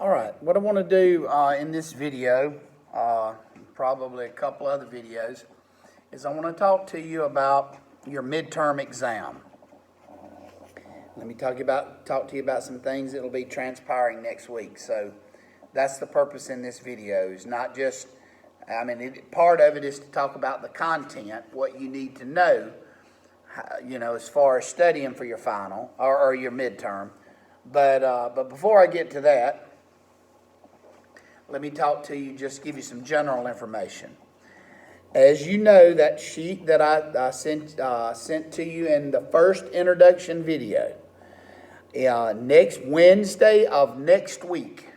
All right, what I want to do in this video, probably a couple other videos, is I want to talk to you about your midterm exam. Let me talk to you about some things that will be transpiring next week. So that's the purpose in this video. Is not just, part of it is to talk about the content, what you need to know, as far as studying for your final or your midterm. But before I get to that, let me talk to you, just give you some general information. As you know, that sheet that I sent to you in the first introduction video, next Wednesday of next week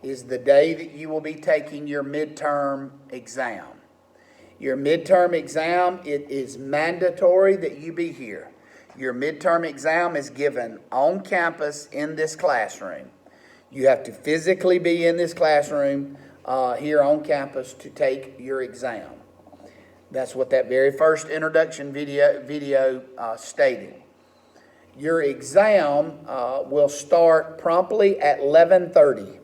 is the day that you will be taking your midterm exam. Your midterm exam, it is mandatory that you be here. Your midterm exam is given on campus in this classroom. You have to physically be in this classroom here on campus to take your exam. That's what that very first introduction video stated. Your exam will start promptly at 11:30.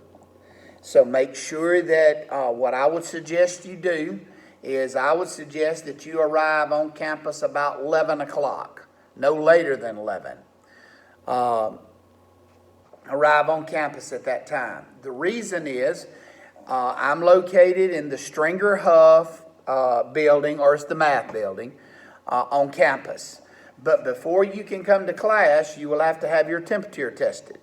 So make sure that what I would suggest you do is I would suggest that you arrive on campus about 11 o'clock, no later than 11. Arrive on campus at that time. The reason is I'm located in the Stringer Huff building, or it's the math building, on campus. But before you can come to class, you will have to have your temperature tested.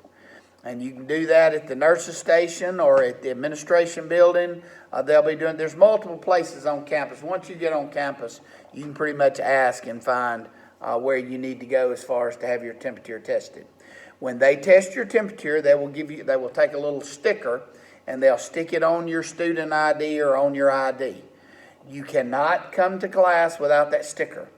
And you can do that at the nurse's station or at the administration building. There's multiple places on campus. Once you get on campus, you can pretty much ask and find where you need to go as far as to have your temperature tested. When they test your temperature, they will take a little sticker and they'll stick it on your student ID or on your ID. You cannot come to class without that sticker.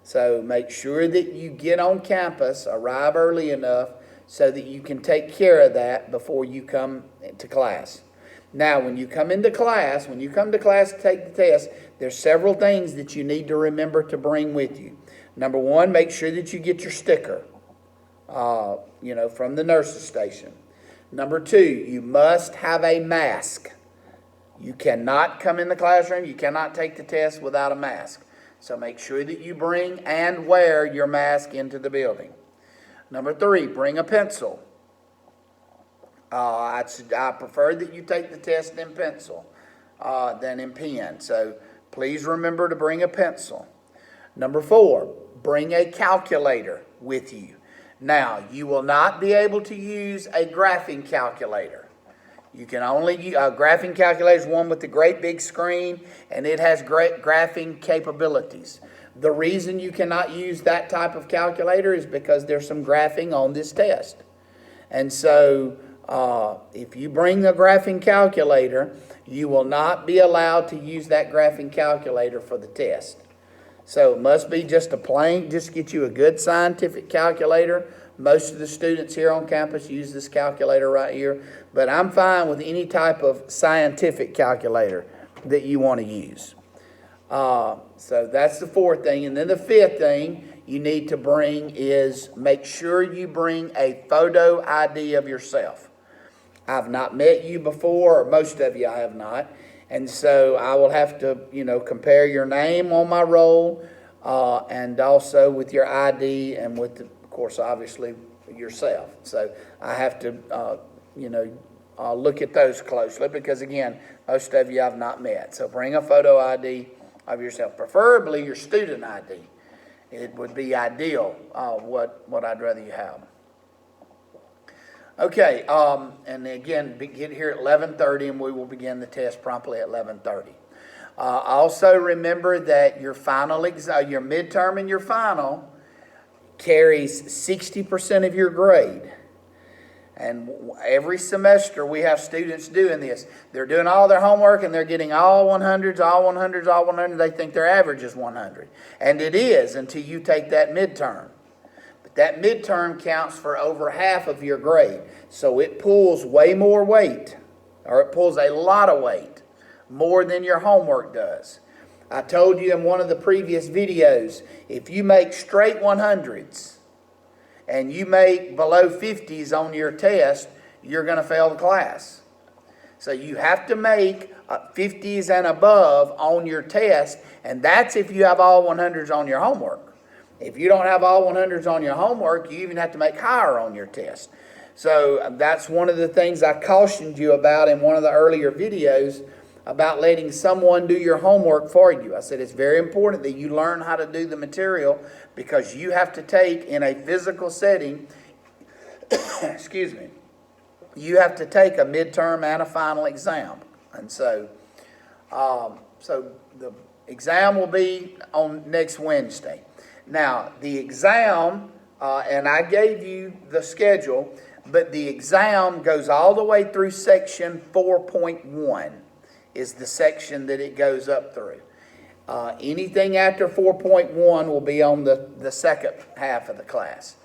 So make sure that you get on campus, arrive early enough so that you can take care of that before you come to class. Now, when you come to class to take the test, there's several things that you need to remember to bring with you. Number one, make sure that you get your sticker. From the nurse's station. Number two, you must have a mask. You cannot come in the classroom, you cannot take the test without a mask. So make sure that you bring and wear your mask into the building. Number three, bring a pencil. I prefer that you take the test in pencil than in pen. So please remember to bring a pencil. Number four, bring a calculator with you. Now, you will not be able to use a graphing calculator. You can only use a graphing calculator is one with the great big screen, and it has great graphing capabilities. The reason you cannot use that type of calculator is because there's some graphing on this test. And so, if you bring a graphing calculator, you will not be allowed to use that graphing calculator for the test. So it must be just get you a good scientific calculator. Most of the students here on campus use this calculator right here, but I'm fine with any type of scientific calculator that you want to use. So that's the fourth thing. And then the fifth thing you need to bring is make sure you bring a photo ID of yourself. I've not met you before, or most of you I have not. And so I will have to, compare your name on my roll and also with your ID and with, of course, obviously yourself. So I have to, look at those closely because, again, most of you I've not met. So bring a photo ID of yourself, preferably your student ID. It would be ideal what I'd rather you have. Okay, and again, get here at 11:30, and we will begin the test promptly at 11:30. Also remember that your final your midterm and your final carries 60% of your grade. And every semester we have students doing this. They're doing all their homework and they're getting all 100s, all 100s, all 100s. They think their average is 100. And it is until you take that midterm. That midterm counts for over half of your grade. So it pulls way more weight, or it pulls a lot of weight, more than your homework does. I told you in one of the previous videos, if you make straight 100s and you make below 50s on your test, you're going to fail the class. So you have to make 50s and above on your test, and that's if you have all 100s on your homework. If you don't have all 100s on your homework, you even have to make higher on your test. So that's one of the things I cautioned you about in one of the earlier videos about letting someone do your homework for you. I said it's very important that you learn how to do the material because you have to take in a physical setting, excuse me, you have to take a midterm and a final exam. And so the exam will be on next Wednesday. Now, the exam, and I gave you the schedule, but the exam goes all the way through section 4.1 is the section that it goes up through. Anything after 4.1 will be on the second half of the class.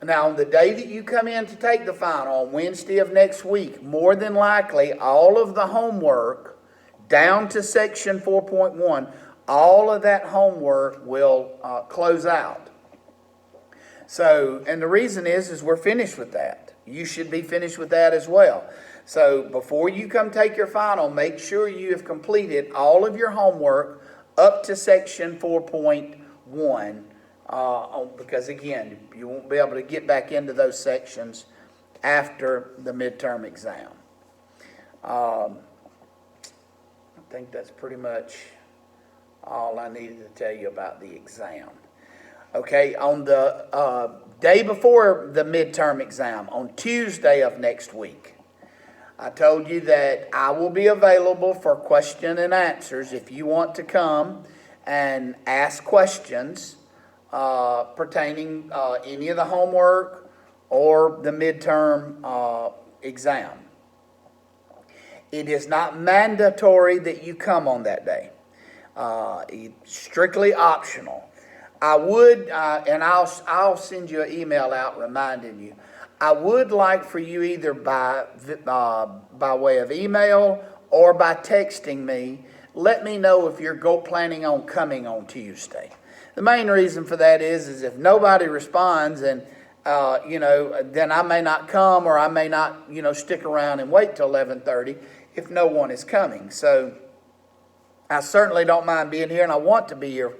Now, on the day that you come in to take the final, on Wednesday of next week, more than likely, all of the homework down to section 4.1, all of that homework will close out. So, and the reason is we're finished with that. You should be finished with that as well. So, before you come take your final, make sure you have completed all of your homework up to section 4.1. Because again, you won't be able to get back into those sections after the midterm exam. I think that's pretty much all I needed to tell you about the exam. Okay, on the day before the midterm exam, on Tuesday of next week, I told you that I will be available for question and answers if you want to come and ask questions pertaining any of the homework or the midterm exam. It is not mandatory that you come on that day. It's strictly optional. I would, and I'll send you an email out reminding you. I would like for you either by way of email or by texting me, let me know if you're planning on coming on Tuesday. The main reason for that is if nobody responds and, then I may not come or I may not, stick around and wait till 11:30 if no one is coming. So I certainly don't mind being here and I want to be here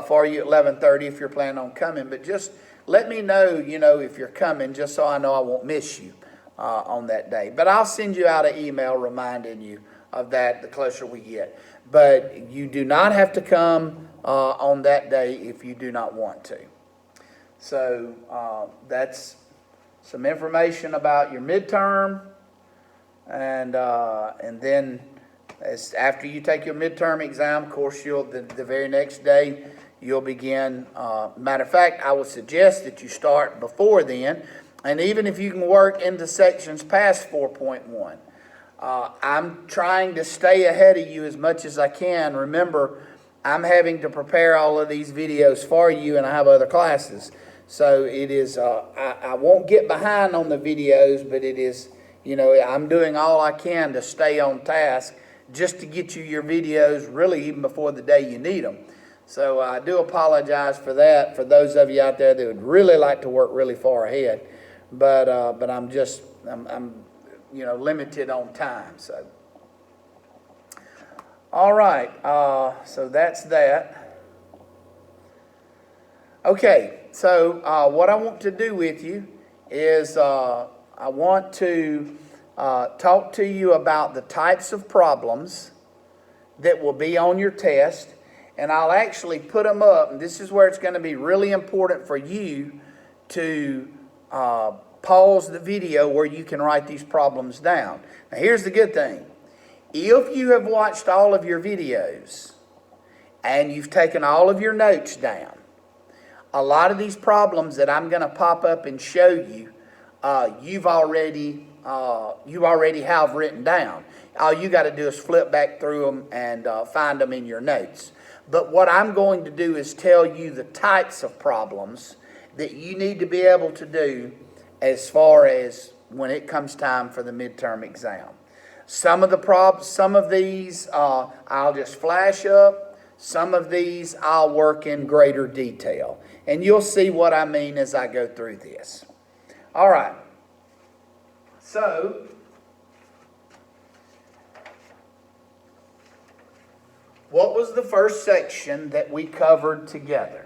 for you at 11:30 if you're planning on coming. But just let me know, if you're coming just so I know I won't miss you on that day. But I'll send you out an email reminding you of that the closer we get. But you do not have to come on that day if you do not want to. So that's some information about your midterm, and then after you take your midterm exam, of course, the very next day you'll begin. Matter of fact, I would suggest that you start before then, and even if you can work into sections past 4.1. I'm trying to stay ahead of you as much as I can. Remember, I'm having to prepare all of these videos for you, and I have other classes. So it is, I won't get behind on the videos, but it is, I'm doing all I can to stay on task just to get you your videos really even before the day you need them. So I do apologize for that for those of you out there that would really like to work really far ahead. But I'm limited on time. So, all right. So that's that. Okay. So what I want to do with you is I want to talk to you about the types of problems that will be on your test, and I'll actually put them up. And this is where it's going to be really important for you to pause the video where you can write these problems down. Now here's the good thing. If you have watched all of your videos and you've taken all of your notes down, a lot of these problems that I'm going to pop up and show you, you already have written down. All you got to do is flip back through them and find them in your notes. But what I'm going to do is tell you the types of problems that you need to be able to do as far as when it comes time for the midterm exam. Some of these I'll just flash up. Some of these I'll work in greater detail. And you'll see what I mean as I go through this. All right. So, what was the first section that we covered together?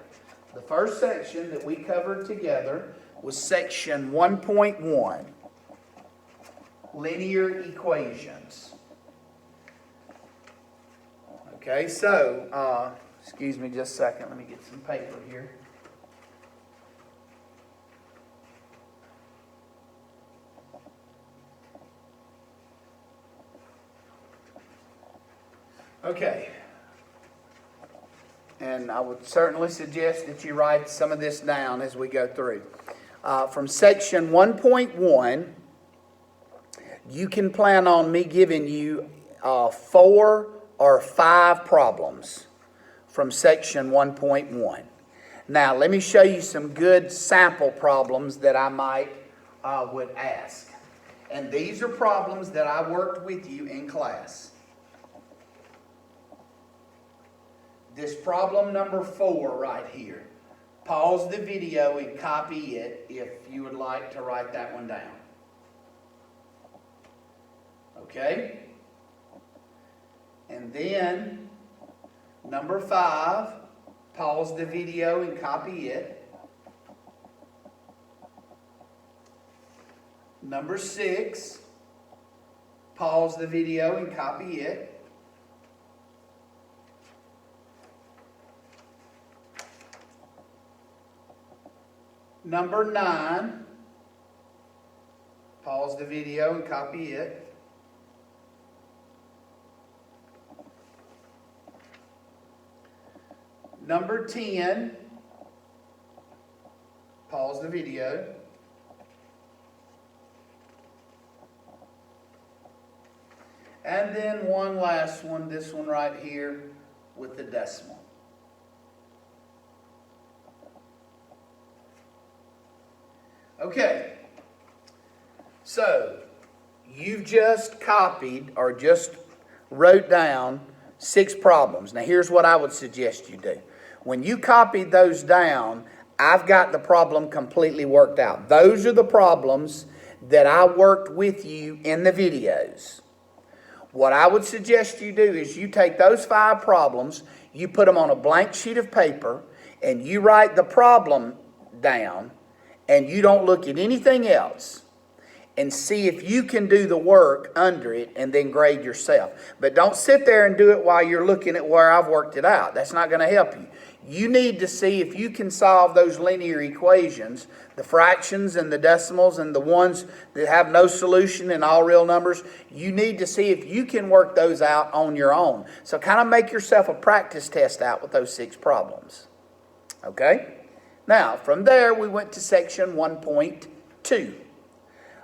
The first section that we covered together was section 1.1, linear equations. Okay, so, excuse me just a second, let me get some paper here. Okay. And I would certainly suggest that you write some of this down as we go through. From section 1.1, you can plan on me giving you 4 or 5 problems from section 1.1. Now, let me show you some good sample problems that I might would ask. And these are problems that I worked with you in class. This problem number 4 right here. Pause the video and copy it if you would like to write that one down. Okay? And then number 5, pause the video and copy it. Number 6, pause the video and copy it. Number 9, pause the video and copy it. Number 10, pause the video. And then one last one, this one right here with the decimal. Okay, so you've just copied or just wrote down 6 problems. Now here's what I would suggest you do. When you copied those down, I've got the problem completely worked out. Those are the problems that I worked with you in the videos. What I would suggest you do is you take those 5 problems, you put them on a blank sheet of paper, and you write the problem down, and you don't look at anything else, and see if you can do the work under it and then grade yourself. But don't sit there and do it while you're looking at where I've worked it out. That's not going to help you. You need to see if you can solve those linear equations, the fractions and the decimals and the ones that have no solution and all real numbers. You need to see if you can work those out on your own. So kind of make yourself a practice test out with those 6 problems. Okay? Now, from there, we went to section 1.2.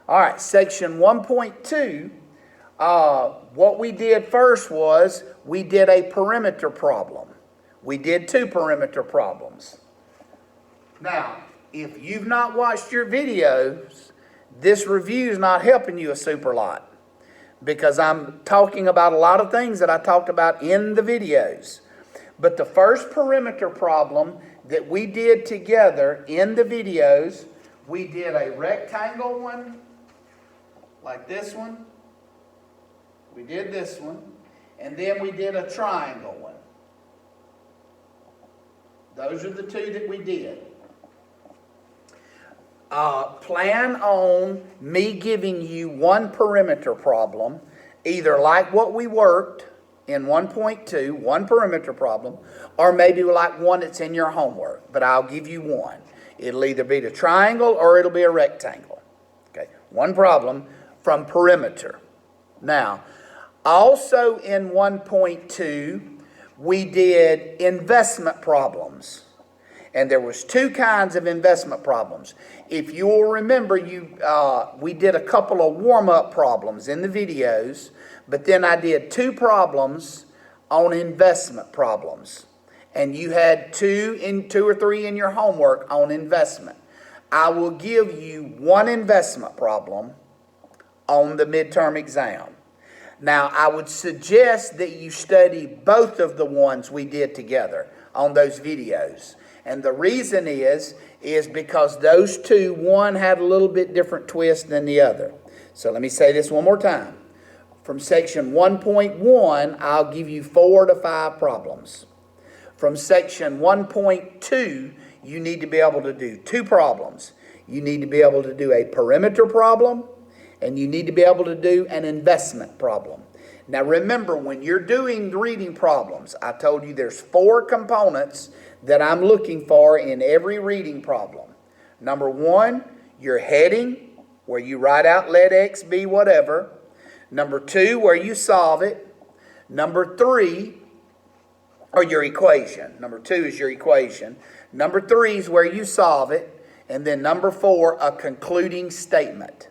All right, section 1.2, what we did first was we did a perimeter problem. We did 2 perimeter problems. Now, if you've not watched your videos, this review is not helping you a super lot, because I'm talking about a lot of things that I talked about in the videos. But the first perimeter problem that we did together in the videos, we did a rectangle one, like this one. We did this one. And then we did a triangle one. Those are the 2 that we did. Plan on me giving you 1 perimeter problem, either like what we worked in 1.2, 1 perimeter problem, or maybe like one that's in your homework, but I'll give you 1. It'll either be the triangle or it'll be a rectangle. Okay, 1 problem from perimeter. Now, also in 1.2, we did investment problems. And there was 2 kinds of investment problems. If you will remember, we did a couple of warm-up problems in the videos, but then I did 2 problems on investment problems. And you had 2 or 3 in your homework on investment. I will give you 1 investment problem on the midterm exam. Now, I would suggest that you study both of the ones we did together on those videos. And the reason is because those 2, one had a little bit different twist than the other. So let me say this one more time. From section 1.1, I'll give you 4 to 5 problems. From section 1.2, you need to be able to do 2 problems. You need to be able to do a perimeter problem, and you need to be able to do an investment problem. Now remember, when you're doing reading problems, I told you there's 4 components that I'm looking for in every reading problem. Number 1, your heading, where you write out let X be whatever. Number 2, where you solve it. Number 3, or your equation. Number 2 is your equation. Number 3 is where you solve it. And then number 4, a concluding statement.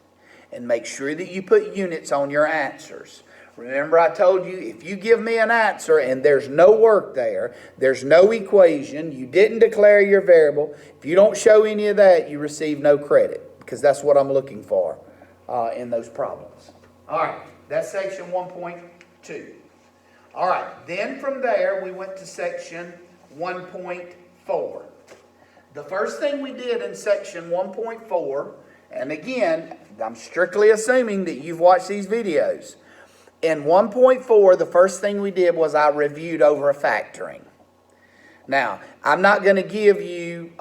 And make sure that you put units on your answers. Remember, I told you, if you give me an answer and there's no work there, there's no equation, you didn't declare your variable, if you don't show any of that, you receive no credit, because that's what I'm looking for in those problems. All right, that's section 1.2. All right, then from there, we went to section 1.4. The first thing we did in section 1.4, and again, I'm strictly assuming that you've watched these videos. In 1.4, the first thing we did was I reviewed over factoring. Now, I'm not going to give you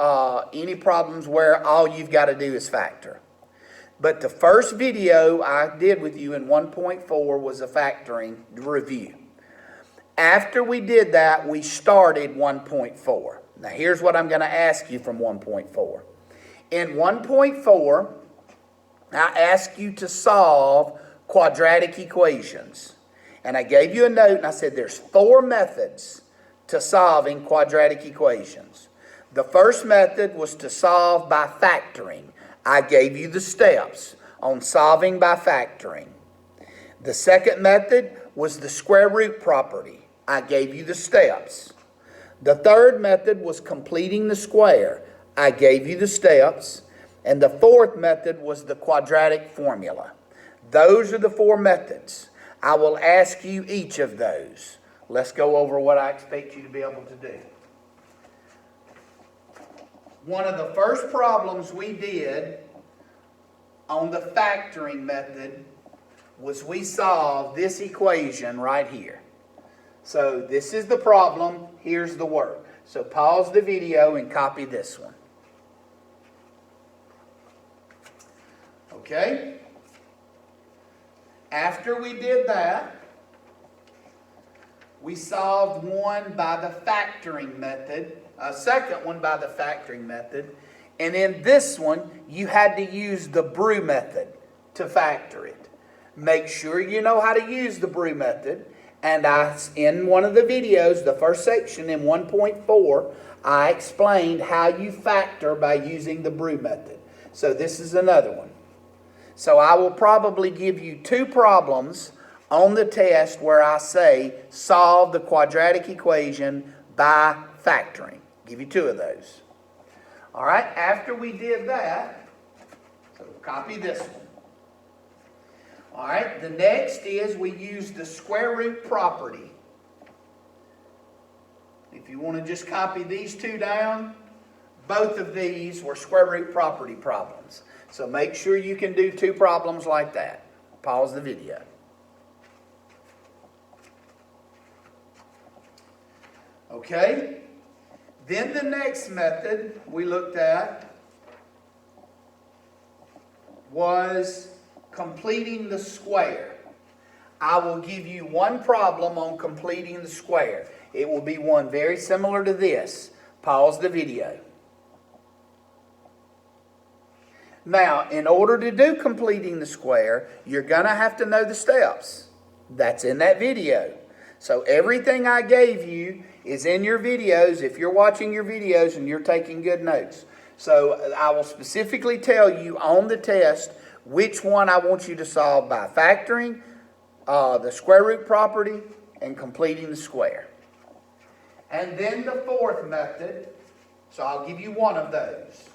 any problems where all you've got to do is factor. But the first video I did with you in 1.4 was a factoring review. After we did that, we started 1.4. Now, here's what I'm going to ask you from 1.4. In 1.4, I asked you to solve quadratic equations. And I gave you a note and I said there's 4 methods to solving quadratic equations. The first method was to solve by factoring. I gave you the steps on solving by factoring. The second method was the square root property. I gave you the steps. The third method was completing the square. I gave you the steps. And the fourth method was the quadratic formula. Those are the 4 methods. I will ask you each of those. Let's go over what I expect you to be able to do. One of the first problems we did on the factoring method was we solved this equation right here. So this is the problem, here's the work. So pause the video and copy this one. Okay? After we did that, we solved one by the factoring method, a second one by the factoring method, and in this one, you had to use the brew method to factor it. Make sure you know how to use the brew method, and in one of the videos, the first section in 1.4, I explained how you factor by using the brew method. So this is another one. So I will probably give you 2 problems on the test where I say solve the quadratic equation by factoring. Give you 2 of those. All right, after we did that, so copy this one. All right, the next is we use the square root property. If you want to just copy these 2 down, both of these were square root property problems. So make sure you can do 2 problems like that. Pause the video. Okay? Then the next method we looked at was completing the square. I will give you 1 problem on completing the square. It will be one very similar to this. Pause the video. Now, in order to do completing the square, you're going to have to know the steps. That's in that video. So everything I gave you is in your videos if you're watching your videos and you're taking good notes. So I will specifically tell you on the test which one I want you to solve by factoring, the square root property, and completing the square. And then the fourth method, so I'll give you 1 of those.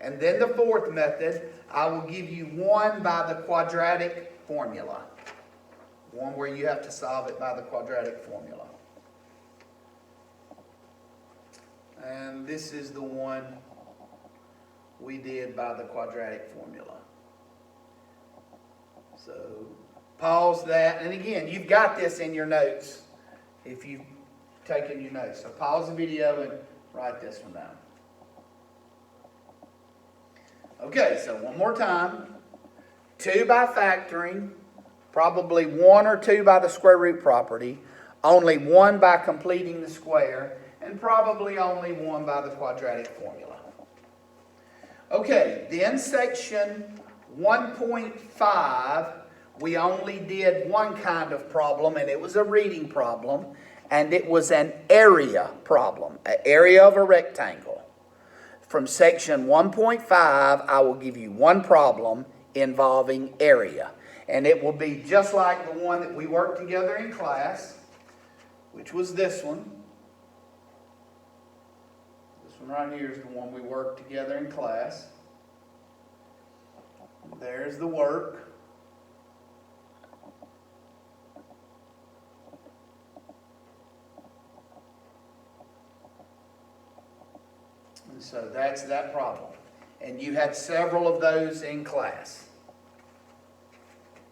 And then the fourth method, I will give you 1 by the quadratic formula. One where you have to solve it by the quadratic formula. And this is the one we did by the quadratic formula. So pause that. And again, you've got this in your notes if you've taken your notes. So pause the video and write this one down. Okay, so one more time. 2 by factoring, probably 1 or 2 by the square root property, only 1 by completing the square, and probably only 1 by the quadratic formula. Okay, then section 1.5, we only did one kind of problem, and it was a reading problem, and it was an area problem, an area of a rectangle. From section 1.5, I will give you one problem involving area. And it will be just like the one that we worked together in class, which was this one. This one right here is the one we worked together in class. There's the work. And so that's that problem. And you had several of those in class.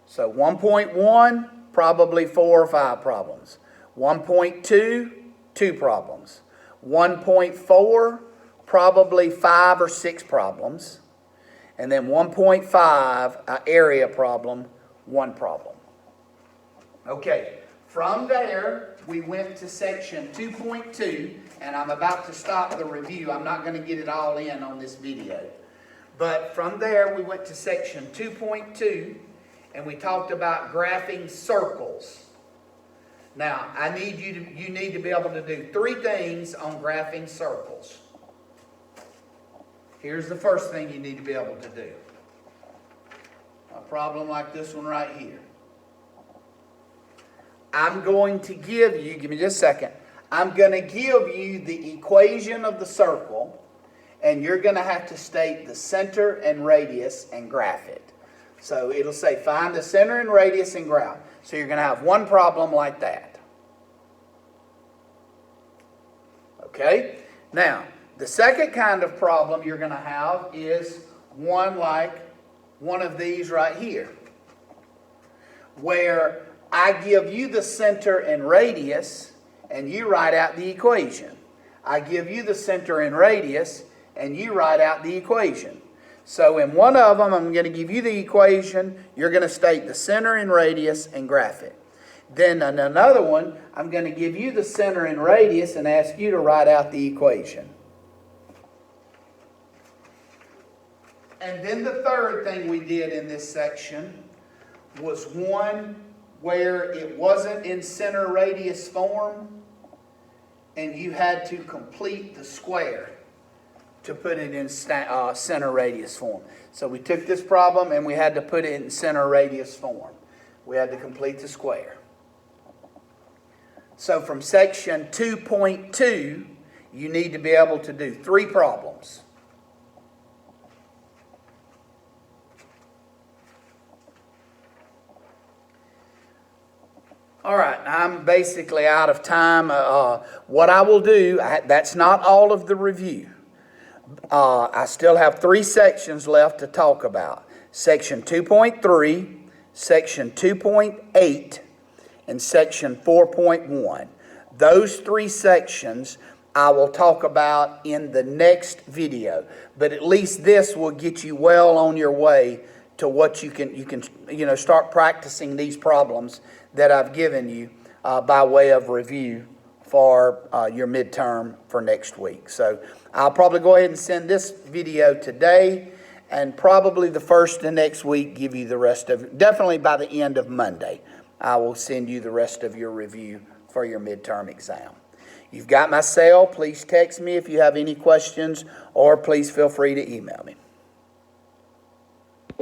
So 1.1, probably 4 or 5 problems. 1.2, 2 problems. 1.4, probably 5 or 6 problems. And then 1.5, an area problem, 1 problem. Okay, from there, we went to section 2.2, and I'm about to stop the review. I'm not going to get it all in on this video. But from there, we went to section 2.2, and we talked about graphing circles. Now, you need to be able to do 3 things on graphing circles. Here's the first thing you need to be able to do. A problem like this one right here. I'm going to give you, give me just a second, I'm going to give you the equation of the circle, and you're going to have to state the center and radius and graph it. So it'll say find the center and radius and graph. So you're going to have one problem like that. Okay? Now, the second kind of problem you're going to have is one like one of these right here, where I give you the center and radius, and you write out the equation. I give you the center and radius, and you write out the equation. So in one of them, I'm going to give you the equation. You're going to state the center and radius and graph it. Then in another one, I'm going to give you the center and radius and ask you to write out the equation. And then the third thing we did in this section was one where it wasn't in center radius form, and you had to complete the square to put it in center radius form. So we took this problem and we had to put it in center radius form. We had to complete the square. So from section 2.2, you need to be able to do 3 problems. All right, I'm basically out of time. What I will do, that's not all of the review. I still have 3 sections left to talk about. Section 2.3, Section 2.8, and Section 4.1. Those 3 sections I will talk about in the next video. But at least this will get you well on your way to what you can start practicing these problems that I've given you by way of review for your midterm for next week. So I'll probably go ahead and send this video today, and probably the first of next week give you the rest of, definitely by the end of Monday, I will send you the rest of your review for your midterm exam. You've got my cell. Please text me if you have any questions, or please feel free to email me.